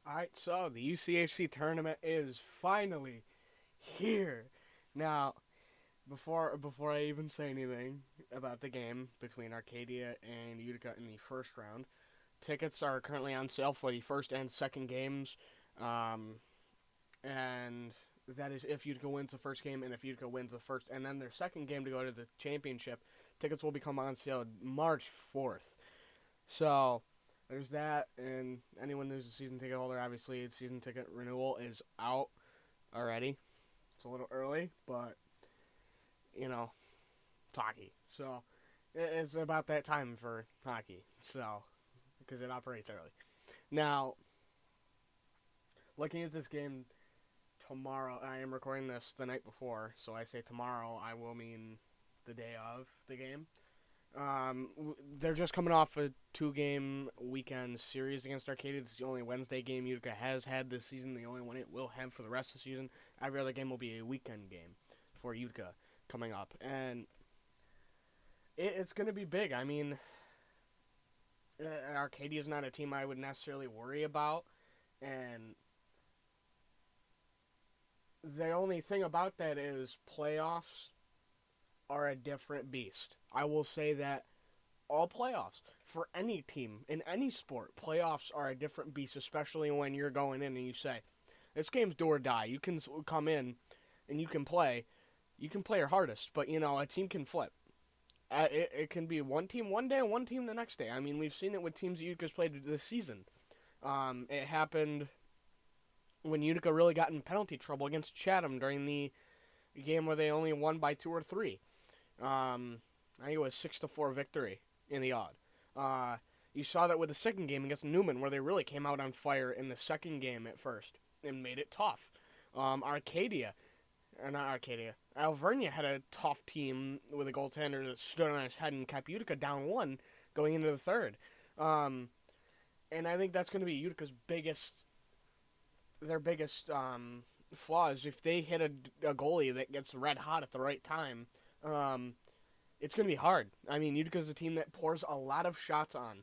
Alright, so the UCHC tournament is finally here. Now, before I even say anything about the game between Arcadia and Utica in the first round, tickets are currently on sale for the first and second games. Um, and that is if Utica wins the first game and if Utica wins the first and then their second game to go to the championship. Tickets will become on sale March 4th. So, there's that, and anyone who's a season ticket holder, obviously, season ticket renewal is out already. It's a little early, but, it's hockey. So, it's about that time for hockey, so, because it operates early. Now, looking at this game tomorrow, I am recording this the night before, so I say tomorrow, I will mean the day of the game. They're just coming off a two-game weekend series against Arcadia. It's the only Wednesday game Utica has had this season, the only one it will have for the rest of the season. Every other game will be a weekend game for Utica coming up. And it's going to be big. I mean, Arcadia is not a team I would necessarily worry about. And the only thing about that is playoffs are a different beast. I will say that all playoffs for any team in any sport, playoffs are a different beast, especially when you're going in and you say, "This game's do or die." You can come in and you can play your hardest, but a team can flip. It can be one team one day and one team the next day. I mean, we've seen it with teams that Utica's played this season. It happened when Utica really got in penalty trouble against Chatham during the game where they only won by 2 or 3. I think it was 6-4 victory in the odd. You saw that with the second game against Newman, where they really came out on fire in the second game at first and made it tough. Arcadia, or not Arcadia, Alvernia had a tough team with a goaltender that stood on his head and kept Utica down 1 going into the third. And I think that's going to be Utica's biggest flaw is if they hit a goalie that gets red hot at the right time. It's going to be hard. I mean, Utica's a team that pours a lot of shots on.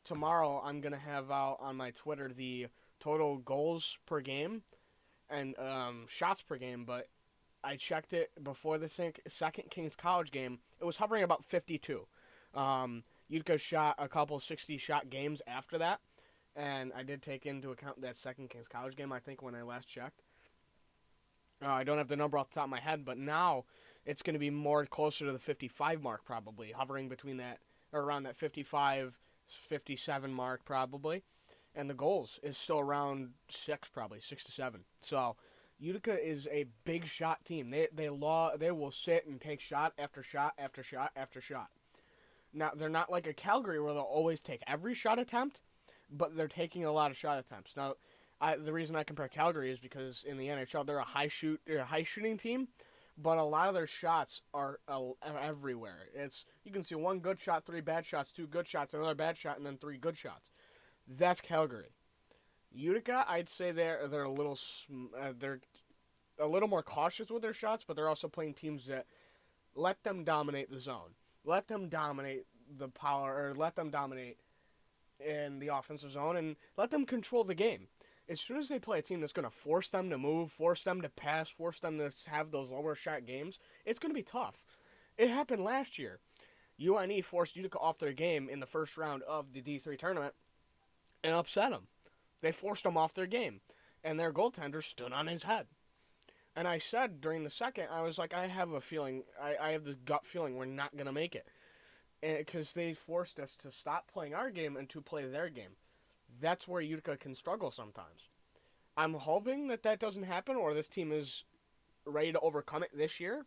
Tomorrow, I'm going to have out on my Twitter the total goals per game and shots per game, but I checked it before the second Kings College game. It was hovering about 52. Utica shot a couple 60-shot games after that, and I did take into account that second Kings College game, I think, when I last checked. I don't have the number off the top of my head, but now it's going to be more closer to the 55 mark probably, hovering between that, or around that 55, 57 mark probably. And the goals is still around 6 probably, 6 to 7. So Utica is a big shot team. They will sit and take shot after shot after shot after shot. Now, they're not like a Calgary where they'll always take every shot attempt, but they're taking a lot of shot attempts. Now, the reason I compare Calgary is because in the NHL they're a high shooting team, but a lot of their shots are everywhere. You can see 1 good shot, 3 bad shots, 2 good shots, another bad shot, and then 3 good shots. That's Calgary. Utica, I'd say they're a little more cautious with their shots, but they're also playing teams that let them dominate the zone, let them dominate the power, or let them dominate in the offensive zone, and let them control the game. As soon as they play a team that's going to force them to move, force them to pass, force them to have those lower shot games, it's going to be tough. It happened last year. UNE forced Utica off their game in the first round of the D3 tournament and upset them. They forced them off their game, and their goaltender stood on his head. And I said during the second, I was like, I have a feeling, I have this gut feeling we're not going to make it. Because they forced us to stop playing our game and to play their game. That's where Utica can struggle sometimes. I'm hoping that doesn't happen or this team is ready to overcome it this year,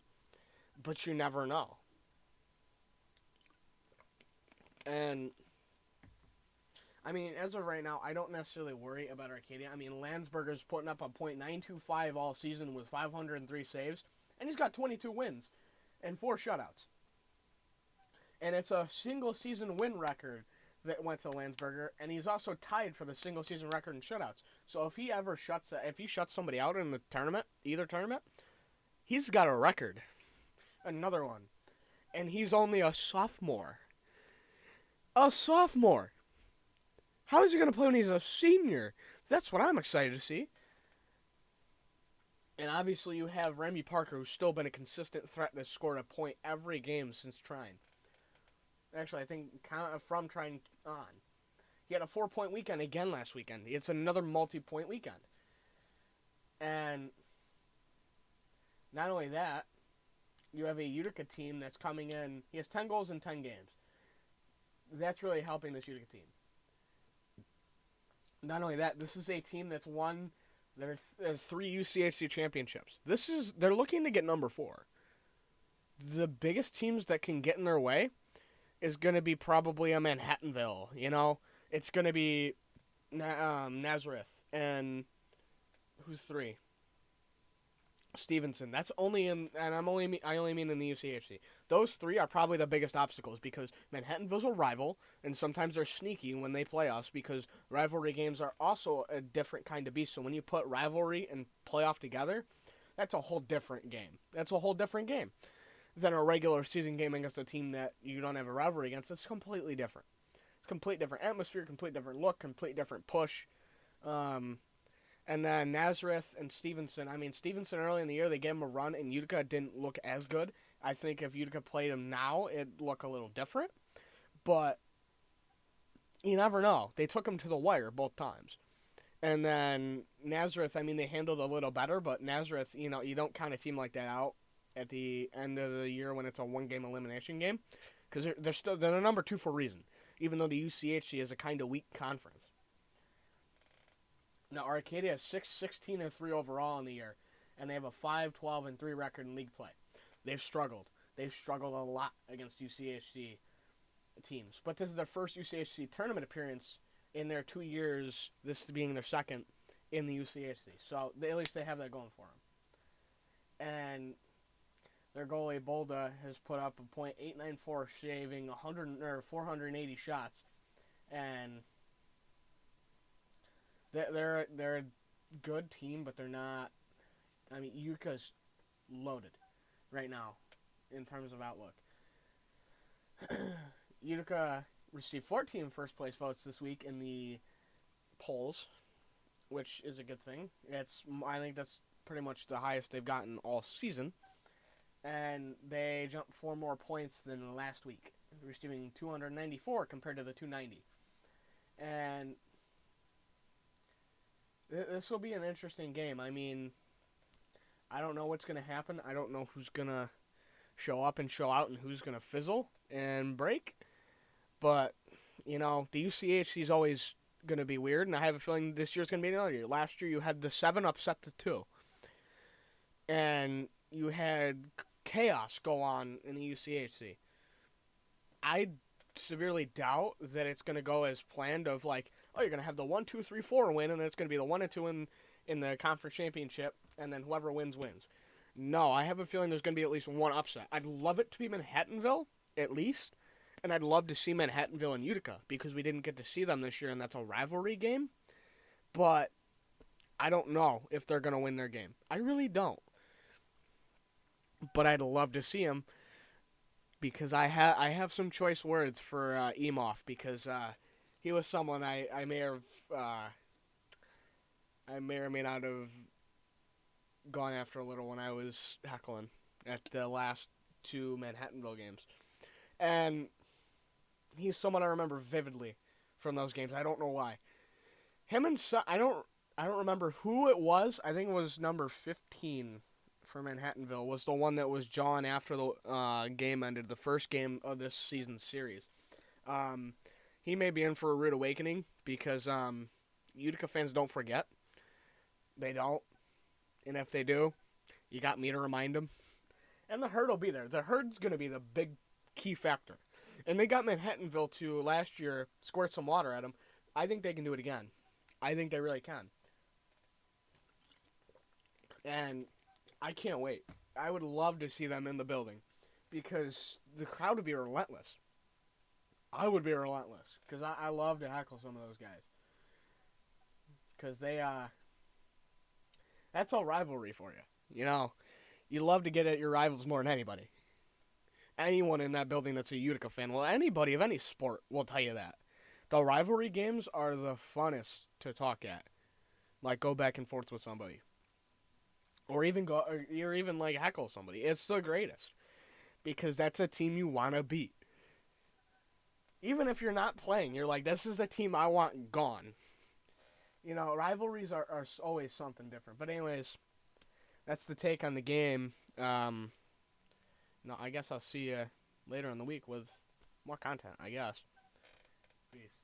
but you never know. And, I mean, as of right now, I don't necessarily worry about Arcadia. I mean, Landsberger's putting up a .925 all season with 503 saves, and he's got 22 wins and 4 shutouts. And it's a single-season win record that went to Landsberger, and he's also tied for the single-season record in shutouts. So if he shuts somebody out in the tournament, either tournament, he's got a record. Another one. And he's only a sophomore. A sophomore! How is he going to play when he's a senior? That's what I'm excited to see. And obviously you have Remy Parker, who's still been a consistent threat that's scored a point every game since trying. Actually, I think from trying on. He had a 4-point weekend again last weekend. It's another multi-point weekend. And not only that, you have a Utica team that's coming in. He has 10 goals in 10 games. That's really helping this Utica team. Not only that, this is a team that's won their 3 UCHC championships. They're looking to get number 4. The biggest teams that can get in their way is going to be probably a Manhattanville. It's going to be Nazareth and who's 3? Stevenson. That's only in, and I only mean in the UCHC. Those 3 are probably the biggest obstacles because Manhattanville's a rival, and sometimes they're sneaky when they play us because rivalry games are also a different kind of beast. So when you put rivalry and playoff together, that's a whole different game. That's a whole different game than a regular season game against a team that you don't have a rivalry against. It's completely different. It's complete different atmosphere, complete different look, complete different push. And then Nazareth and Stevenson. I mean, Stevenson early in the year, they gave him a run, and Utica didn't look as good. I think if Utica played him now, it'd look a little different. But you never know. They took him to the wire both times. And then Nazareth, I mean, they handled a little better, but Nazareth, you don't count a team like that out at the end of the year when it's a one-game elimination game. Because they're number 2 for a reason, even though the UCHC is a kind of weak conference. Now, Arcadia is 6-16-3 overall in the year, and they have a 5-12-3 record in league play. They've struggled. They've struggled a lot against UCHC teams. But this is their first UCHC tournament appearance in their 2 years, this being their second in the UCHC. So at least they have that going for them. And their goalie, Bolda, has put up a .894, shaving 480 shots. And they're a good team, but they're not. I mean, Utica's loaded right now in terms of outlook. Utica received 14 first place votes this week in the polls, which is a good thing. I think that's pretty much the highest they've gotten all season. And they jumped 4 more points than last week, receiving 294 compared to the 290. And this will be an interesting game. I mean, I don't know what's going to happen. I don't know who's going to show up and show out and who's going to fizzle and break. But, the UCHC is always going to be weird, and I have a feeling this year's going to be another year. Last year you had the 7 upset the 2. And you had chaos go on in the UCHC. I severely doubt that it's going to go as planned of like, oh, you're going to have the 1, 2, 3, 4 win, and then it's going to be the 1 and 2 in the conference championship, and then whoever wins. No, I have a feeling there's going to be at least one upset. I'd love it to be Manhattanville, at least, and I'd love to see Manhattanville and Utica, because we didn't get to see them this year, and that's a rivalry game, but I don't know if they're going to win their game. I really don't. But I'd love to see them, because I have some choice words for Emoff, because he was someone I may or may not have gone after a little when I was heckling at the last 2 Manhattanville games. And he's someone I remember vividly from those games. I don't know why. Him and I don't remember who it was. I think it was number 15 for Manhattanville was the one that was jawing after the game ended, the first game of this season's series. He may be in for a rude awakening because Utica fans don't forget. They don't. And if they do, you got me to remind them. And the herd will be there. The herd's going to be the big key factor. And they got Manhattanville to last year squirt some water at them. I think they can do it again. I think they really can. And I can't wait. I would love to see them in the building because the crowd would be relentless. I would be relentless because I love to heckle some of those guys. Because they, that's all rivalry for you. You love to get at your rivals more than anybody. Anyone in that building that's a Utica fan, well, anybody of any sport will tell you that. The rivalry games are the funnest to talk at. Like go back and forth with somebody, or even like heckle somebody. It's the greatest because that's a team you want to beat. Even if you're not playing, you're like, this is the team I want gone. Rivalries are always something different. But anyways, that's the take on the game. No, I guess I'll see you later in the week with more content, I guess. Peace.